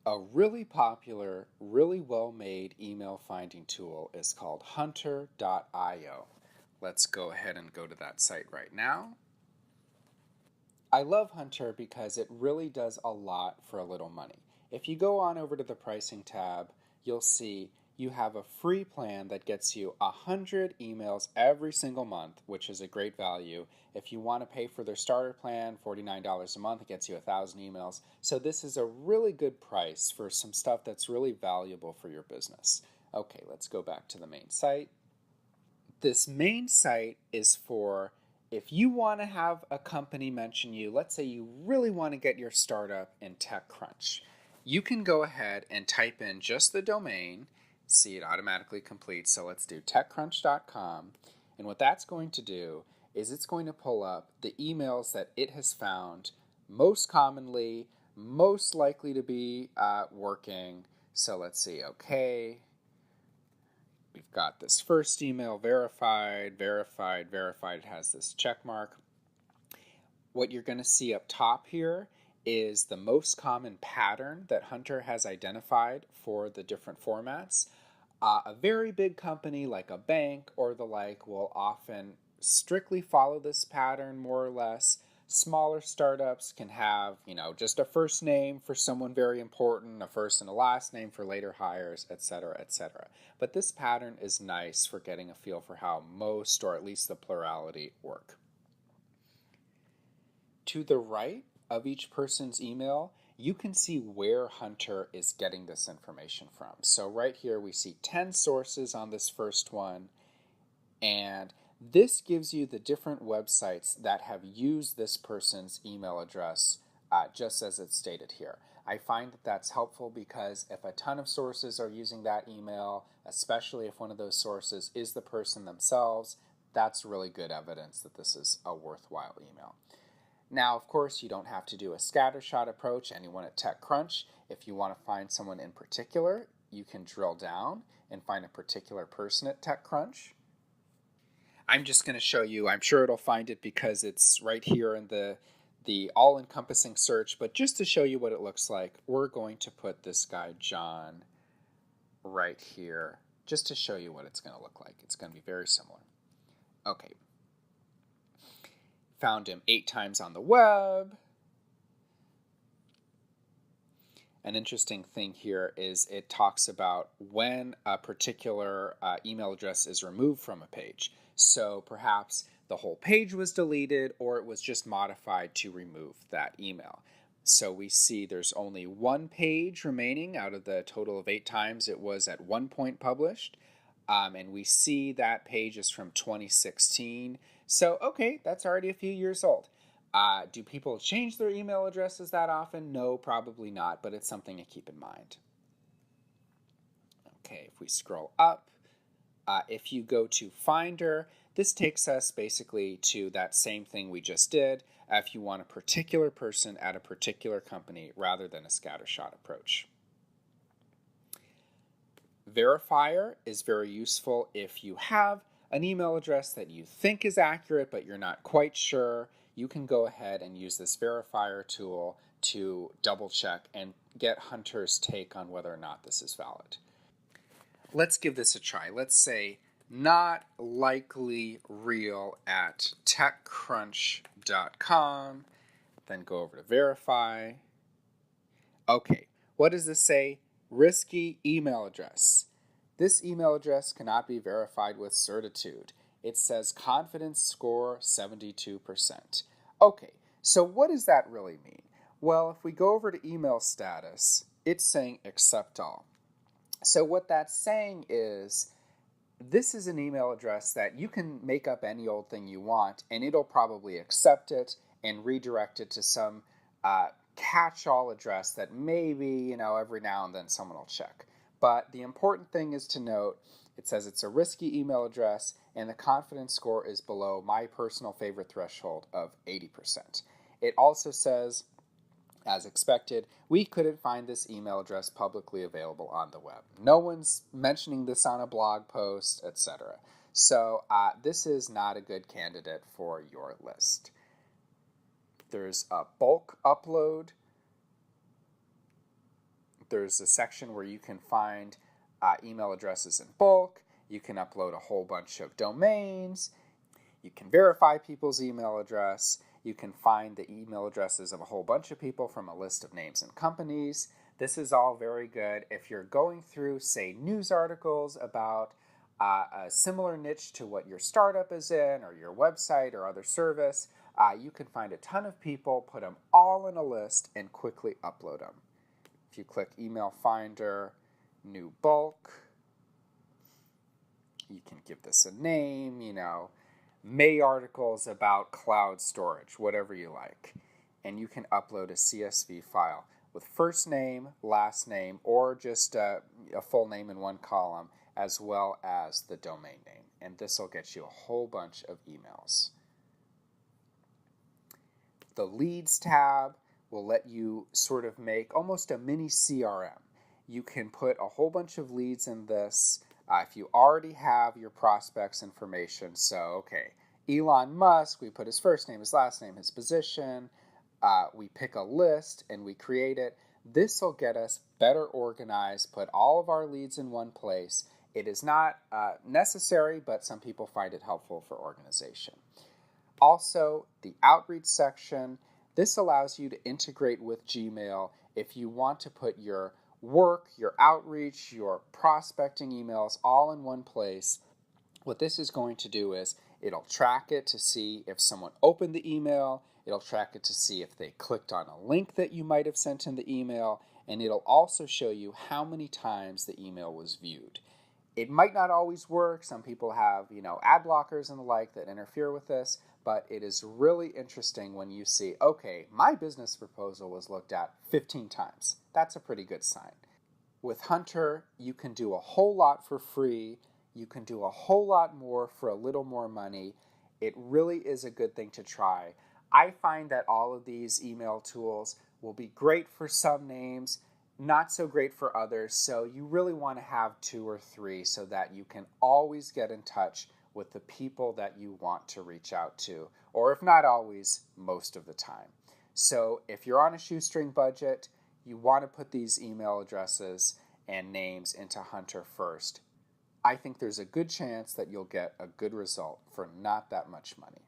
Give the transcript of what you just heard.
A really popular, really well-made email finding tool is called Hunter.io. Let's go ahead and go to that site right now. I love Hunter because it really does a lot for a little money. If you go on over to the pricing tab, you'll see you have a free plan that gets you 100 emails every single month, which is a great value. If you want to pay for their starter plan, $49 a month, it gets you 1,000 emails. So this is a really good price for some stuff that's really valuable for your business. Okay, let's go back to the main site. This main site is for if you want to have a company mention you. Let's say you really want to get your startup in TechCrunch. You can go ahead and type in just the domain. See, it automatically completes. So let's do techcrunch.com. And what that's going to do is it's going to pull up the emails that it has found most commonly, most likely to be working. So let's see, okay. We've got this first email, verified. It has this check mark. What you're going to see up top here is the most common pattern that Hunter has identified for the different formats. A very big company like a bank or the like will often strictly follow this pattern more or less. Smaller startups can have, just a first name for someone very important, a first and a last name for later hires, etc., etc. But this pattern is nice for getting a feel for how most, or at least the plurality, work. To the right of each person's email, you can see where Hunter is getting this information from. So right here we see 10 sources on this first one, and this gives you the different websites that have used this person's email address just as it's stated here. I find that that's helpful because if a ton of sources are using that email, especially if one of those sources is the person themselves, that's really good evidence that this is a worthwhile email. Now, of course, you don't have to do a scattershot approach. Anyone at TechCrunch, if you want to find someone in particular, you can drill down and find a particular person at TechCrunch. I'm just going to show you. I'm sure it'll find it because it's right here in the all-encompassing search. But just to show you what it looks like, we're going to put this guy, John, right here, just to show you what it's going to look like. It's going to be very similar. Okay. Found him 8 times on the web. An interesting thing here is it talks about when a particular email address is removed from a page. So perhaps the whole page was deleted or it was just modified to remove that email. So we see there's only one page remaining out of the total of 8 times it was at one point published. And we see that page is from 2016. So, okay, that's already a few years old. Do people change their email addresses that often? No, probably not, but it's something to keep in mind. Okay, if we scroll up, if you go to Finder, this takes us basically to that same thing we just did if you want a particular person at a particular company rather than a scattershot approach. Verifier is very useful if you have an email address that you think is accurate but you're not quite sure. You can go ahead and use this verifier tool to double check and get Hunter's take on whether or not this is valid. Let's give this a try. Let's say not likely real at techcrunch.com. Then go over to verify. Okay, what does this say? Risky email address. This email address cannot be verified with certitude. It says confidence score 72%. Okay, so what does that really mean? Well, if we go over to email status, it's saying accept all. So what that's saying is this is an email address that you can make up any old thing you want and it'll probably accept it and redirect it to some catch-all address that maybe, every now and then someone will check. But the important thing is to note, it says it's a risky email address and the confidence score is below my personal favorite threshold of 80%. It also says, as expected, we couldn't find this email address publicly available on the web. No one's mentioning this on a blog post, etc. So this is not a good candidate for your list. There's a bulk upload. there's a section where you can find email addresses in bulk. You can upload a whole bunch of domains. You can verify people's email address. You can find the email addresses of a whole bunch of people from a list of names and companies. This is all very good if you're going through, say, news articles about a similar niche to what your startup is in or your website or other service. You can find a ton of people, put them all in a list, and quickly upload them. If you click Email Finder, New Bulk, you can give this a name, May articles about cloud storage, whatever you like. And you can upload a CSV file with first name, last name, or just a full name in one column, as well as the domain name. And this will get you a whole bunch of emails. The Leads tab will let you sort of make almost a mini CRM. You can put a whole bunch of leads in this. If you already have your prospects' information, so, okay, Elon Musk, we put his first name, his last name, his position, we pick a list and we create it. This will get us better organized, put all of our leads in one place. It is not necessary, but some people find it helpful for organization. Also, the outreach section, this allows you to integrate with Gmail if you want to put your work, your outreach, your prospecting emails all in one place. What this is going to do is it'll track it to see if someone opened the email, it'll track it to see if they clicked on a link that you might have sent in the email, and it'll also show you how many times the email was viewed. It might not always work. Some people have, ad blockers and the like that interfere with this, but it is really interesting when you see, okay, my business proposal was looked at 15 times. That's a pretty good sign. With Hunter, you can do a whole lot for free. You can do a whole lot more for a little more money. It really is a good thing to try. I find that all of these email tools will be great for some names, not so great for others, so you really want to have 2 or 3 so that you can always get in touch with the people that you want to reach out to, or if not always, most of the time. So if you're on a shoestring budget, you want to put these email addresses and names into Hunter first. I think there's a good chance that you'll get a good result for not that much money.